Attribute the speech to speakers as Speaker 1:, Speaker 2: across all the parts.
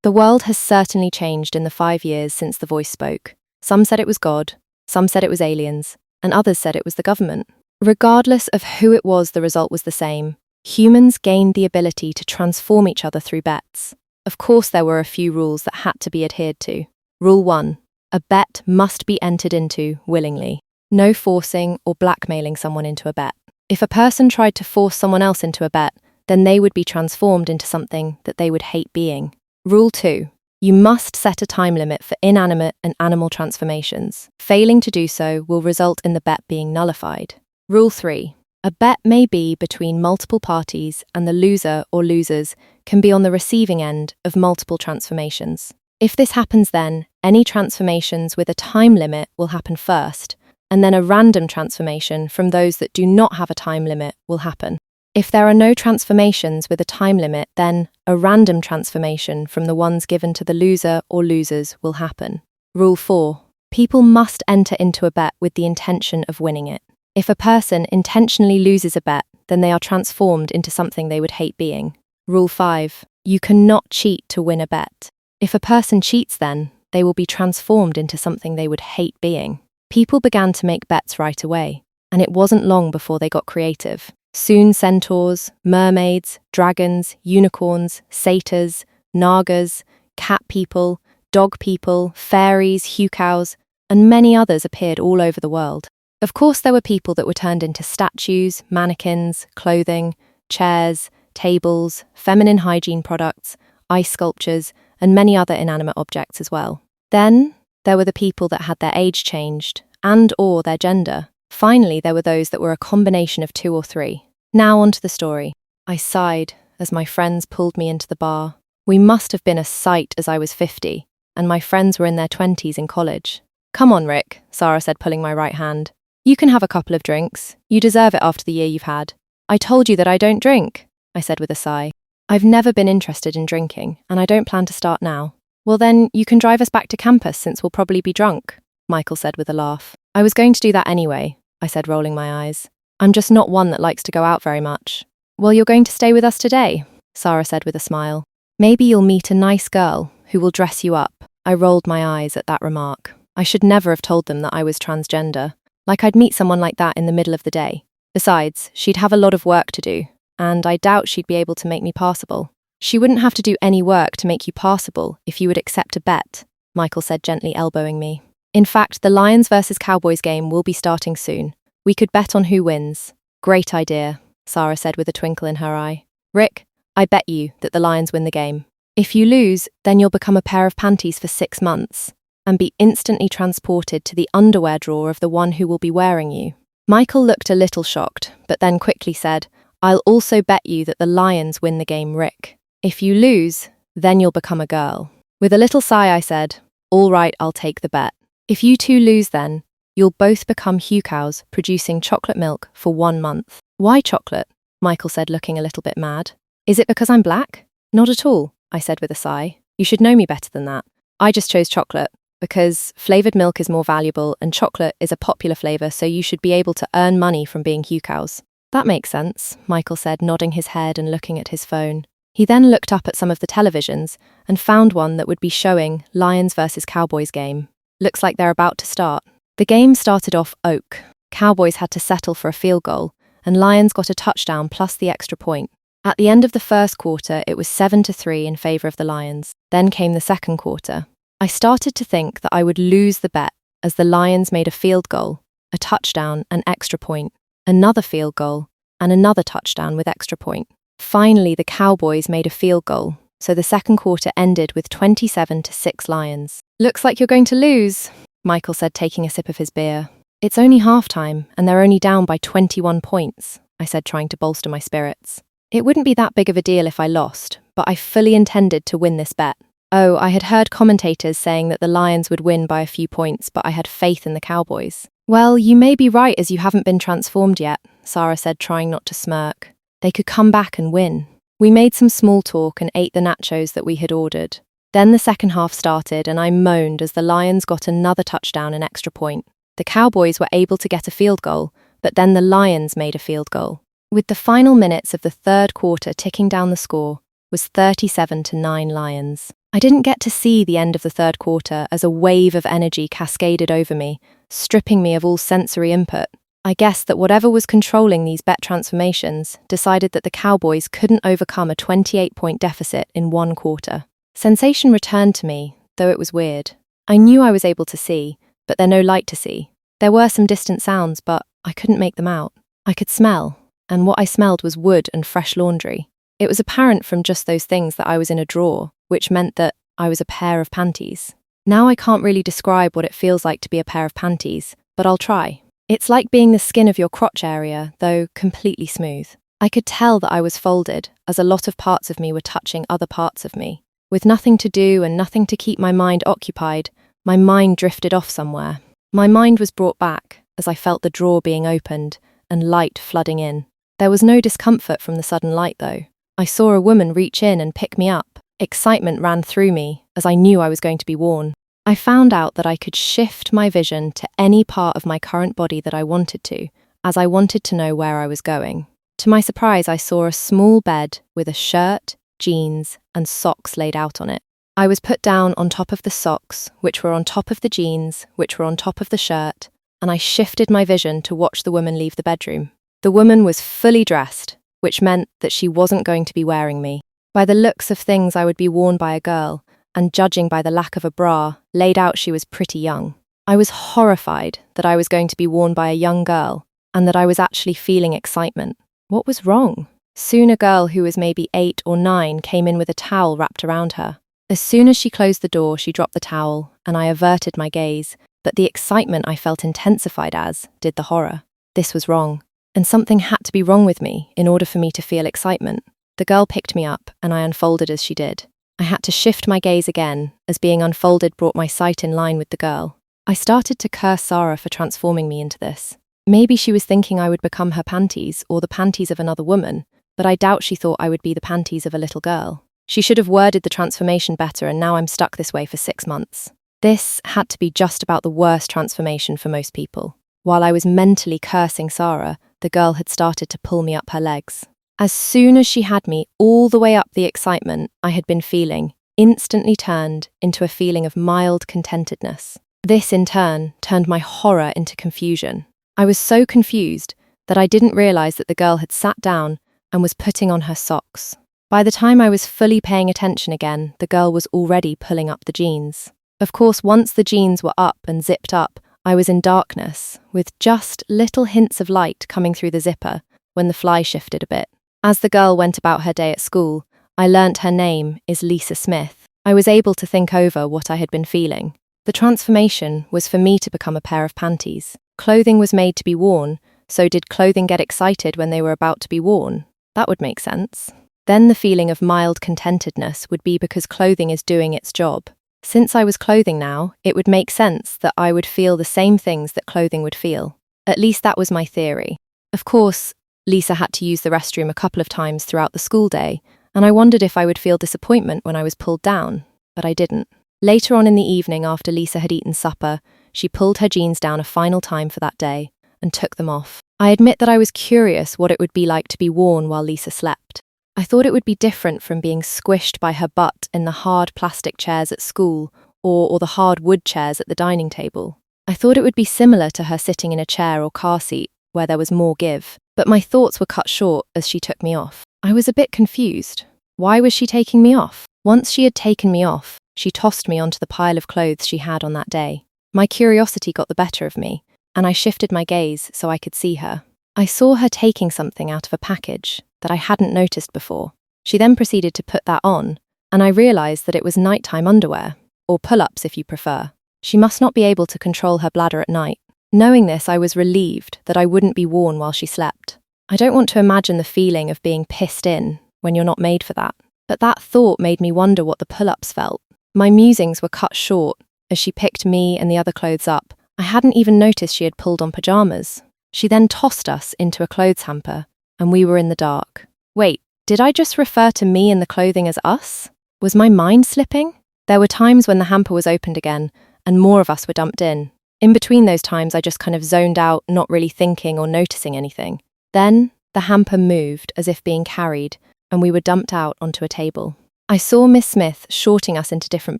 Speaker 1: The world has certainly changed in the 5 years since the voice spoke. Some said it was God, some said it was aliens, and others said it was the government. Regardless of who it was, the result was the same. Humans gained the ability to transform each other through bets. Of course, there were a few rules that had to be adhered to. Rule 1. A bet must be entered into willingly. No forcing or blackmailing someone into a bet. If a person tried to force someone else into a bet, then they would be transformed into something that they would hate being. Rule 2. You must set a time limit for inanimate and animal transformations. Failing to do so will result in the bet being nullified. Rule 3. A bet may be between multiple parties, and the loser or losers can be on the receiving end of multiple transformations. If this happens, then any transformations with a time limit will happen first, and then a random transformation from those that do not have a time limit will happen. If there are no transformations with a time limit, then a random transformation from the ones given to the loser or losers will happen. Rule 4. People must enter into a bet with the intention of winning it. If a person intentionally loses a bet, then they are transformed into something they would hate being. Rule 5. You cannot cheat to win a bet. If a person cheats, then they will be transformed into something they would hate being. People began to make bets right away, and it wasn't long before they got creative. Soon centaurs, mermaids, dragons, unicorns, satyrs, nagas, cat people, dog people, fairies, hucows, and many others appeared all over the world. Of course, there were people that were turned into statues, mannequins, clothing, chairs, tables, feminine hygiene products, ice sculptures, and many other inanimate objects as well. Then, there were the people that had their age changed, and/or their gender. Finally, there were those that were a combination of 2 or 3. Now on to the story. I sighed as my friends pulled me into the bar. We must have been a sight as I was 50, and my friends were in their 20s in college. "Come on, Rick," Sarah said, pulling my right hand. "You can have a couple of drinks. You deserve it after the year you've had." "I told you that I don't drink," I said with a sigh. "I've never been interested in drinking, and I don't plan to start now." "Well then, you can drive us back to campus since we'll probably be drunk," Michael said with a laugh. "I was going to do that anyway," I said, rolling my eyes. "I'm just not one that likes to go out very much." "Well, you're going to stay with us today," Sarah said with a smile. "Maybe you'll meet a nice girl who will dress you up." I rolled my eyes at that remark. I should never have told them that I was transgender. Like I'd meet someone like that in the middle of the day. Besides, she'd have a lot of work to do, and I doubt she'd be able to make me passable. "She wouldn't have to do any work to make you passable if you would accept a bet," Michael said, gently elbowing me. "In fact, the Lions versus Cowboys game will be starting soon. We could bet on who wins." "Great idea," Sarah said with a twinkle in her eye. "Rick, I bet you that the Lions win the game. If you lose, then you'll become a pair of panties for 6 months and be instantly transported to the underwear drawer of the one who will be wearing you." Michael looked a little shocked, but then quickly said, "I'll also bet you that the Lions win the game, Rick. If you lose, then you'll become a girl." With a little sigh, I said, "All right, I'll take the bet. If you two lose, then you'll both become hucows producing chocolate milk for 1 month." "Why chocolate?" Michael said, looking a little bit mad. "Is it because I'm black?" "Not at all," I said with a sigh. "You should know me better than that. I just chose chocolate because flavoured milk is more valuable and chocolate is a popular flavour, so you should be able to earn money from being hucows." "That makes sense," Michael said, nodding his head and looking at his phone. He then looked up at some of the televisions and found one that would be showing Lions versus Cowboys game. "Looks like they're about to start." The game started off oak. Cowboys had to settle for a field goal, and Lions got a touchdown plus the extra point. At the end of the first quarter, it was 7-3 in favour of the Lions. Then came the second quarter. I started to think that I would lose the bet as the Lions made a field goal, a touchdown, an extra point, another field goal, and another touchdown with extra point. Finally, the Cowboys made a field goal, so the second quarter ended with 27-6 Lions. "Looks like you're going to lose," Michael said, taking a sip of his beer. "It's only halftime, and they're only down by 21 points, I said, trying to bolster my spirits. It wouldn't be that big of a deal if I lost, but I fully intended to win this bet. Oh, I had heard commentators saying that the Lions would win by a few points, but I had faith in the Cowboys. "Well, you may be right as you haven't been transformed yet," Sarah said, trying not to smirk. "They could come back and win." We made some small talk and ate the nachos that we had ordered. Then the second half started and I moaned as the Lions got another touchdown and extra point. The Cowboys were able to get a field goal, but then the Lions made a field goal. With the final minutes of the third quarter ticking down, the score was 37-9 Lions. I didn't get to see the end of the third quarter as a wave of energy cascaded over me, stripping me of all sensory input. I guessed that whatever was controlling these bet transformations decided that the Cowboys couldn't overcome a 28-point deficit in one quarter. Sensation returned to me, though it was weird. I knew I was able to see, but there no light to see. There were some distant sounds, but I couldn't make them out. I could smell, and what I smelled was wood and fresh laundry. It was apparent from just those things that I was in a drawer, which meant that I was a pair of panties. Now I can't really describe what it feels like to be a pair of panties, but I'll try. It's like being the skin of your crotch area, though completely smooth. I could tell that I was folded, as a lot of parts of me were touching other parts of me. With nothing to do and nothing to keep my mind occupied, my mind drifted off somewhere. My mind was brought back, as I felt the drawer being opened and light flooding in. There was no discomfort from the sudden light, though. I saw a woman reach in and pick me up. Excitement ran through me, as I knew I was going to be worn. I found out that I could shift my vision to any part of my current body that I wanted to, as I wanted to know where I was going. To my surprise, I saw a small bed with a shirt, jeans, and socks laid out on it. I was put down on top of the socks, which were on top of the jeans, which were on top of the shirt, and I shifted my vision to watch the woman leave the bedroom. The woman was fully dressed, which meant that she wasn't going to be wearing me. By the looks of things, I would be worn by a girl, and judging by the lack of a bra, laid out she was pretty young. I was horrified that I was going to be worn by a young girl, and that I was actually feeling excitement. What was wrong? Soon a girl who was maybe 8 or 9 came in with a towel wrapped around her. As soon as she closed the door, she dropped the towel, and I averted my gaze, but the excitement I felt intensified as did the horror. This was wrong, and something had to be wrong with me in order for me to feel excitement. The girl picked me up, and I unfolded as she did. I had to shift my gaze again, as being unfolded brought my sight in line with the girl. I started to curse Sarah for transforming me into this. Maybe she was thinking I would become her panties or the panties of another woman, but I doubt she thought I would be the panties of a little girl. She should have worded the transformation better, and now I'm stuck this way for 6 months. This had to be just about the worst transformation for most people. While I was mentally cursing Sarah, the girl had started to pull me up her legs. As soon as she had me all the way up, the excitement I had been feeling instantly turned into a feeling of mild contentedness. This, in turn, turned my horror into confusion. I was so confused that I didn't realize that the girl had sat down and was putting on her socks. By the time I was fully paying attention again, the girl was already pulling up the jeans. Of course, once the jeans were up and zipped up, I was in darkness, with just little hints of light coming through the zipper when the fly shifted a bit. As the girl went about her day at school, I learnt her name is Lisa Smith. I was able to think over what I had been feeling. The transformation was for me to become a pair of panties. Clothing was made to be worn, so did clothing get excited when they were about to be worn? That would make sense. Then the feeling of mild contentedness would be because clothing is doing its job. Since I was clothing now, it would make sense that I would feel the same things that clothing would feel. At least that was my theory. Of course, Lisa had to use the restroom a couple of times throughout the school day, and I wondered if I would feel disappointment when I was pulled down, but I didn't. Later on in the evening, after Lisa had eaten supper, she pulled her jeans down a final time for that day and took them off. I admit that I was curious what it would be like to be worn while Lisa slept. I thought it would be different from being squished by her butt in the hard plastic chairs at school or the hard wood chairs at the dining table. I thought it would be similar to her sitting in a chair or car seat where there was more give, but my thoughts were cut short as she took me off. I was a bit confused. Why was she taking me off? Once she had taken me off, she tossed me onto the pile of clothes she had on that day. My curiosity got the better of me, and I shifted my gaze so I could see her. I saw her taking something out of a package that I hadn't noticed before. She then proceeded to put that on, and I realized that it was nighttime underwear, or pull-ups if you prefer. She must not be able to control her bladder at night. Knowing this, I was relieved that I wouldn't be worn while she slept. I don't want to imagine the feeling of being pissed in when you're not made for that. But that thought made me wonder what the pull-ups felt. My musings were cut short as she picked me and the other clothes up. I hadn't even noticed she had pulled on pajamas. She then tossed us into a clothes hamper, and we were in the dark. Wait, did I just refer to me and the clothing as us? Was my mind slipping? There were times when the hamper was opened again, and more of us were dumped in. In between those times, I just kind of zoned out, not really thinking or noticing anything. Then, the hamper moved as if being carried, and we were dumped out onto a table. I saw Miss Smith sorting us into different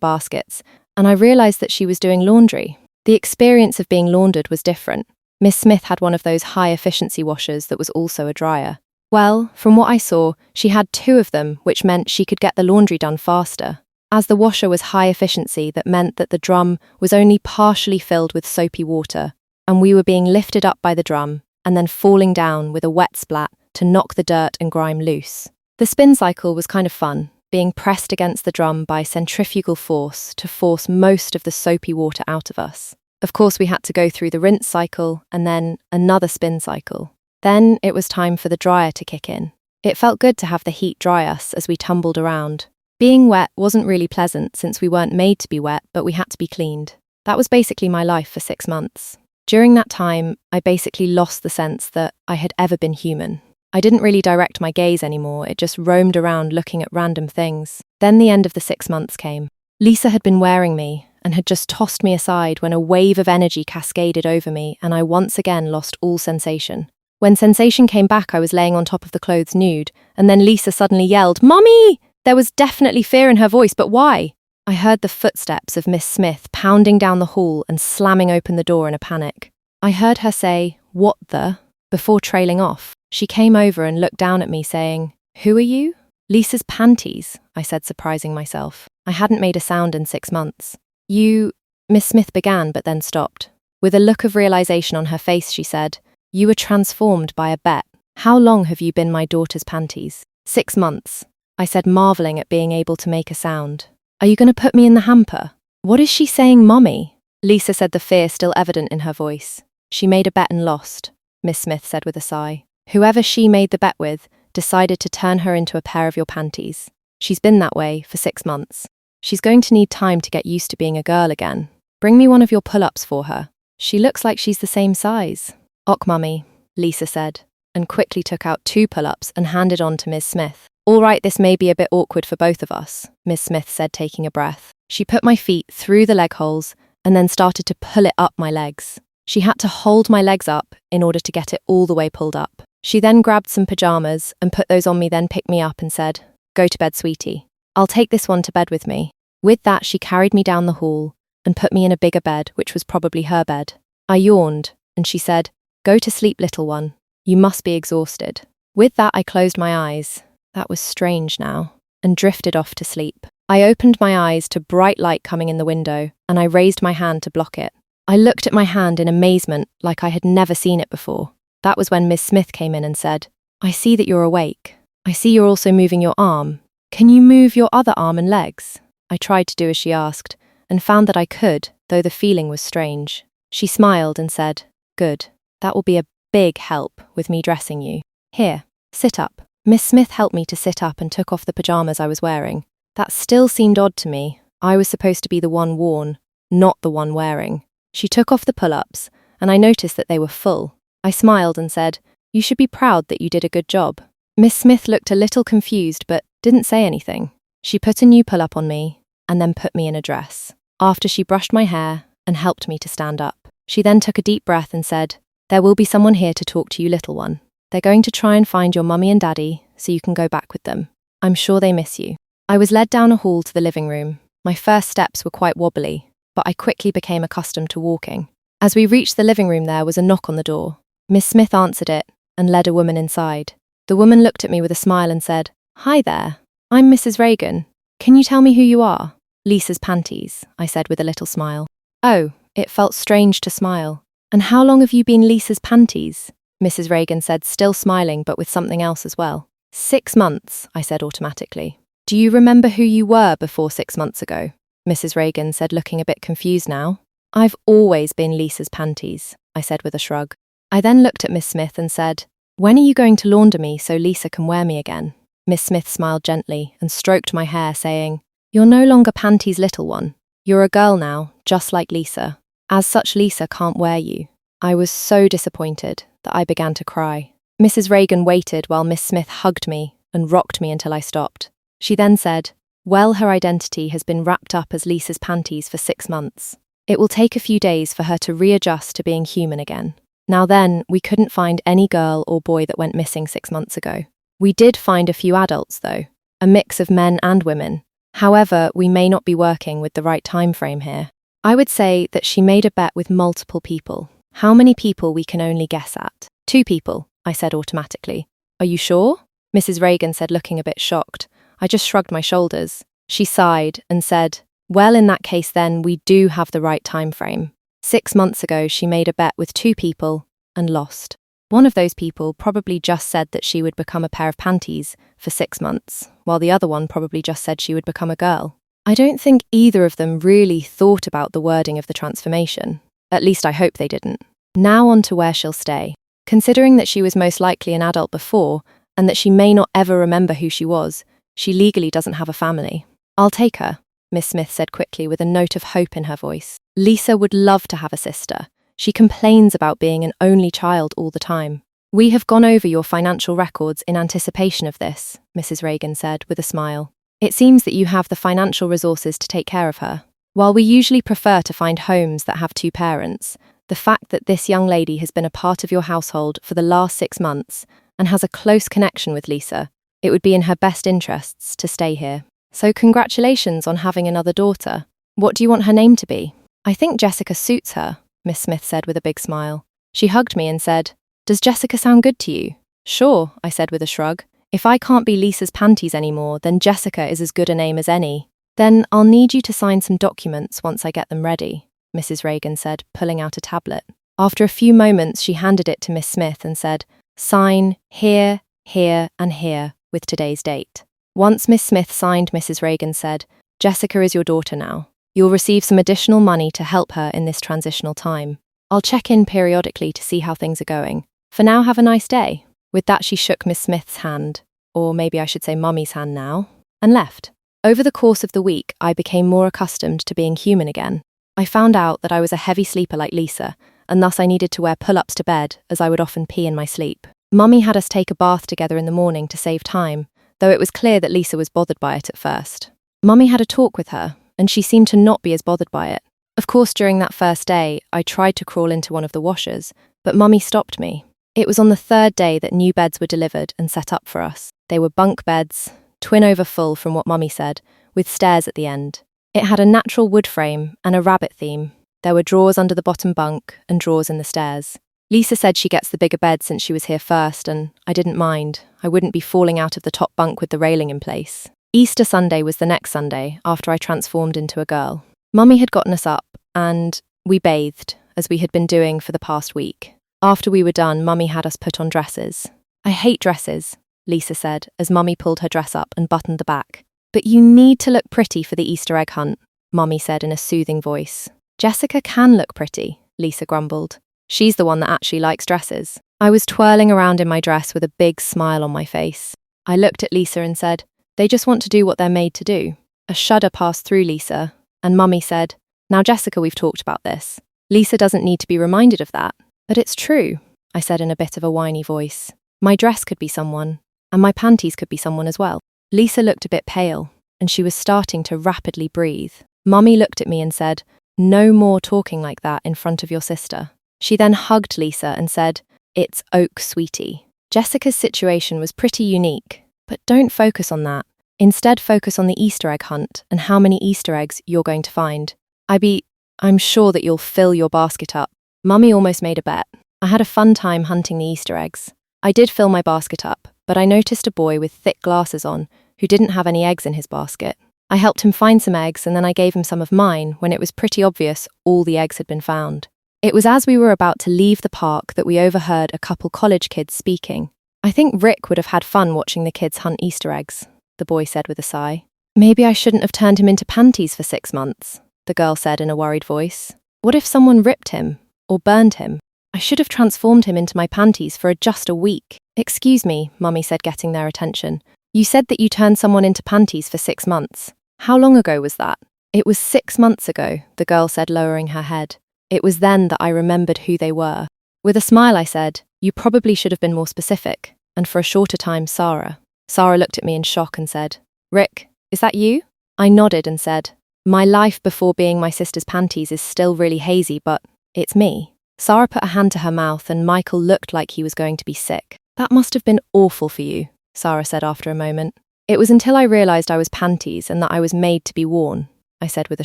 Speaker 1: baskets, and I realised that she was doing laundry. The experience of being laundered was different. Miss Smith had one of those high-efficiency washers that was also a dryer. Well, from what I saw, she had 2 of them, which meant she could get the laundry done faster. As the washer was high efficiency, that meant that the drum was only partially filled with soapy water, and we were being lifted up by the drum and then falling down with a wet splat to knock the dirt and grime loose. The spin cycle was kind of fun, being pressed against the drum by centrifugal force to force most of the soapy water out of us. Of course, we had to go through the rinse cycle and then another spin cycle. Then it was time for the dryer to kick in. It felt good to have the heat dry us as we tumbled around. Being wet wasn't really pleasant since we weren't made to be wet, but we had to be cleaned. That was basically my life for 6 months. During that time, I basically lost the sense that I had ever been human. I didn't really direct my gaze anymore, it just roamed around looking at random things. Then the end of the 6 months came. Lisa had been wearing me and had just tossed me aside when a wave of energy cascaded over me and I once again lost all sensation. When sensation came back, I was laying on top of the clothes nude, and then Lisa suddenly yelled, "Mummy!" There was definitely fear in her voice, but why? I heard the footsteps of Miss Smith pounding down the hall and slamming open the door in a panic. I heard her say, "What the?" before trailing off. She came over and looked down at me saying, "Who are you?" "Lisa's panties," I said, surprising myself. I hadn't made a sound in 6 months. "You," Miss Smith began but then stopped. With a look of realization on her face, she said, "You were transformed by a bet. How long have you been my daughter's panties?" 6 months, I said, marvelling at being able to make a sound. "Are you going to put me in the hamper?" "What is she saying, Mummy?" Lisa said, the fear still evident in her voice. "She made a bet and lost," Miss Smith said with a sigh. "Whoever she made the bet with decided to turn her into a pair of your panties. She's been that way for 6 months. She's going to need time to get used to being a girl again. Bring me one of your pull-ups for her. She looks like she's the same size." "Ok, Mummy," Lisa said, and quickly took out 2 pull-ups and handed on to Miss Smith. "All right, this may be a bit awkward for both of us," Miss Smith said, taking a breath. She put my feet through the leg holes and then started to pull it up my legs. She had to hold my legs up in order to get it all the way pulled up. She then grabbed some pajamas and put those on me, then picked me up and said, "Go to bed, sweetie. I'll take this one to bed with me." With that, she carried me down the hall and put me in a bigger bed, which was probably her bed. I yawned, and she said, "Go to sleep, little one. You must be exhausted." With that, I closed my eyes. That was strange now, and drifted off to sleep. I opened my eyes to bright light coming in the window, and I raised my hand to block it. I looked at my hand in amazement, like I had never seen it before. That was when Miss Smith came in and said, "I see that you're awake. I see you're also moving your arm. Can you move your other arm and legs?" I tried to do as she asked, and found that I could, though the feeling was strange. She smiled and said, "Good. That will be a big help with me dressing you. Here, sit up." Miss Smith helped me to sit up and took off the pajamas I was wearing. That still seemed odd to me. I was supposed to be the one worn, not the one wearing. She took off the pull-ups, and I noticed that they were full. I smiled and said, "You should be proud that you did a good job." Miss Smith looked a little confused but didn't say anything. She put a new pull-up on me and then put me in a dress. After she brushed my hair and helped me to stand up. She then took a deep breath and said, "There will be someone here to talk to you, little one. They're going to try and find your mummy and daddy so you can go back with them. I'm sure they miss you." I was led down a hall to the living room. My first steps were quite wobbly, but I quickly became accustomed to walking. As we reached the living room, there was a knock on the door. Miss Smith answered it and led a woman inside. The woman looked at me with a smile and said, "Hi there. I'm Mrs. Reagan. Can you tell me who you are?" "Lisa's panties," I said with a little smile. Oh, it felt strange to smile. "And how long have you been Lisa's panties?" Mrs. Reagan said, still smiling but with something else as well. 6 months, I said automatically. "Do you remember who you were before 6 months ago?" Mrs. Reagan said, looking a bit confused now. "I've always been Lisa's panties," I said with a shrug. I then looked at Miss Smith and said, "When are you going to launder me so Lisa can wear me again?" Miss Smith smiled gently and stroked my hair, saying, "You're no longer Panty's little one. You're a girl now, just like Lisa. As such, Lisa can't wear you." I was so disappointed that I began to cry. Mrs. Reagan waited while Miss Smith hugged me and rocked me until I stopped. She then said, "Well, her identity has been wrapped up as Lisa's panties for 6 months. It will take a few days for her to readjust to being human again." Now then, we couldn't find any girl or boy that went missing 6 months ago. We did find a few adults, though. A a mix of men and women. However, we may not be working with the right time frame here. I would say that she made a bet with multiple people. How many people we can only guess at? 2 people, I said automatically. Are you sure? Mrs. Reagan said, looking a bit shocked. I just shrugged my shoulders. She sighed and said, well, in that case then, we do have the right time frame. 6 months ago, she made a bet with 2 people and lost. One of those people probably just said that she would become a pair of panties for 6 months, while the other one probably just said she would become a girl. I don't think either of them really thought about the wording of the transformation. At least I hope they didn't. Now on to where she'll stay. Considering that she was most likely an adult before, and that she may not ever remember who she was, she legally doesn't have a family. I'll take her, Miss Smith said quickly with a note of hope in her voice. Lisa would love to have a sister. She complains about being an only child all the time. We have gone over your financial records in anticipation of this, Mrs. Reagan said with a smile. It seems that you have the financial resources to take care of her. While we usually prefer to find homes that have 2 parents, the fact that this young lady has been a part of your household for the last 6 months and has a close connection with Lisa, it would be in her best interests to stay here. So congratulations on having another daughter. What do you want her name to be? I think Jessica suits her, Miss Smith said with a big smile. She hugged me and said, does Jessica sound good to you? Sure, I said with a shrug. If I can't be Lisa's panties anymore, then Jessica is as good a name as any. Then I'll need you to sign some documents once I get them ready, Mrs. Reagan said, pulling out a tablet. After a few moments, she handed it to Miss Smith and said, sign here, here, and here with today's date. Once Miss Smith signed, Mrs. Reagan said, Jessica is your daughter now. You'll receive some additional money to help her in this transitional time. I'll check in periodically to see how things are going. For now, have a nice day. With that, she shook Miss Smith's hand, or maybe I should say Mummy's hand now, and left. Over the course of the week, I became more accustomed to being human again. I found out that I was a heavy sleeper like Lisa, and thus I needed to wear pull-ups to bed, as I would often pee in my sleep. Mummy had us take a bath together in the morning to save time, though it was clear that Lisa was bothered by it at first. Mummy had a talk with her, and she seemed to not be as bothered by it. Of course, during that first day, I tried to crawl into one of the washers, but Mummy stopped me. It was on the 3rd day that new beds were delivered and set up for us. They were bunk beds, twin over full from what Mummy said, with stairs at the end. It had a natural wood frame and a rabbit theme. There were drawers under the bottom bunk and drawers in the stairs. Lisa said she gets the bigger bed since she was here first, and I didn't mind. I wouldn't be falling out of the top bunk with the railing in place. Easter Sunday was the next Sunday, after I transformed into a girl. Mummy had gotten us up, and we bathed, as we had been doing for the past week. After we were done, Mummy had us put on dresses. I hate dresses, Lisa said, as Mummy pulled her dress up and buttoned the back. But you need to look pretty for the Easter egg hunt, Mummy said in a soothing voice. Jessica can look pretty, Lisa grumbled. She's the one that actually likes dresses. I was twirling around in my dress with a big smile on my face. I looked at Lisa and said, they just want to do what they're made to do. A shudder passed through Lisa, and Mummy said, now Jessica, we've talked about this. Lisa doesn't need to be reminded of that. But it's true, I said in a bit of a whiny voice. My dress could be someone, and my panties could be someone as well. Lisa looked a bit pale, and she was starting to rapidly breathe. Mummy looked at me and said, no more talking like that in front of your sister. She then hugged Lisa and said, it's oak, sweetie. Jessica's situation was pretty unique, but don't focus on that. Instead, focus on the Easter egg hunt and how many Easter eggs you're going to find. I'm sure that you'll fill your basket up. Mummy almost made a bet. I had a fun time hunting the Easter eggs. I did fill my basket up, but I noticed a boy with thick glasses on who didn't have any eggs in his basket. I helped him find some eggs, and then I gave him some of mine when it was pretty obvious all the eggs had been found. It was as we were about to leave the park that we overheard a couple college kids speaking. I think Rick would have had fun watching the kids hunt Easter eggs, the boy said with a sigh. Maybe I shouldn't have turned him into panties for 6 months, the girl said in a worried voice. What if someone ripped him? Or burned him? I should have transformed him into my panties for just a week. Excuse me, Mummy said, getting their attention. You said that you turned someone into panties for 6 months. How long ago was that? It was 6 months ago, the girl said, lowering her head. It was then that I remembered who they were. With a smile I said, you probably should have been more specific, and for a shorter time, Sarah. Sarah looked at me in shock and said, Rick, is that you? I nodded and said, my life before being my sister's panties is still really hazy, but it's me. Sarah put a hand to her mouth and Michael looked like he was going to be sick. That must have been awful for you, Sarah said after a moment. It was until I realised I was panties and that I was made to be worn, I said with a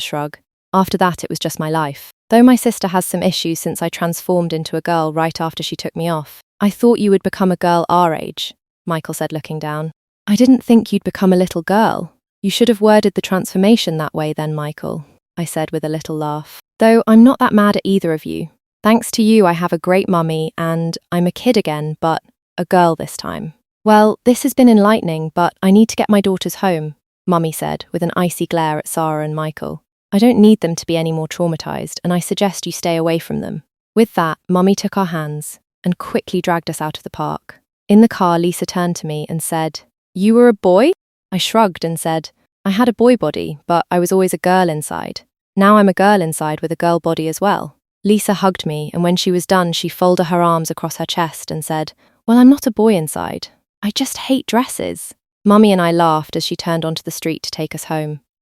Speaker 1: shrug. After that, it was just my life. Though my sister has some issues since I transformed into a girl right after she took me off. I thought you would become a girl our age, Michael said, looking down. I didn't think you'd become a little girl. You should have worded the transformation that way then, Michael, I said with a little laugh. Though I'm not that mad at either of you. Thanks to you, I have a great mummy and I'm a kid again, but a girl this time. Well, this has been enlightening, but I need to get my daughters home, Mummy said with an icy glare at Sarah and Michael. I don't need them to be any more traumatized, and I suggest you stay away from them. With that, Mummy took our hands and quickly dragged us out of the park. In the car, Lisa turned to me and said, You were a boy? I shrugged and said, I had a boy body, but I was always a girl inside. Now I'm a girl inside with a girl body as well. Lisa hugged me, and when she was done, she folded her arms across her chest and said, Well, I'm not a boy inside. I just hate dresses. Mummy and I laughed as she turned onto the street to take us home.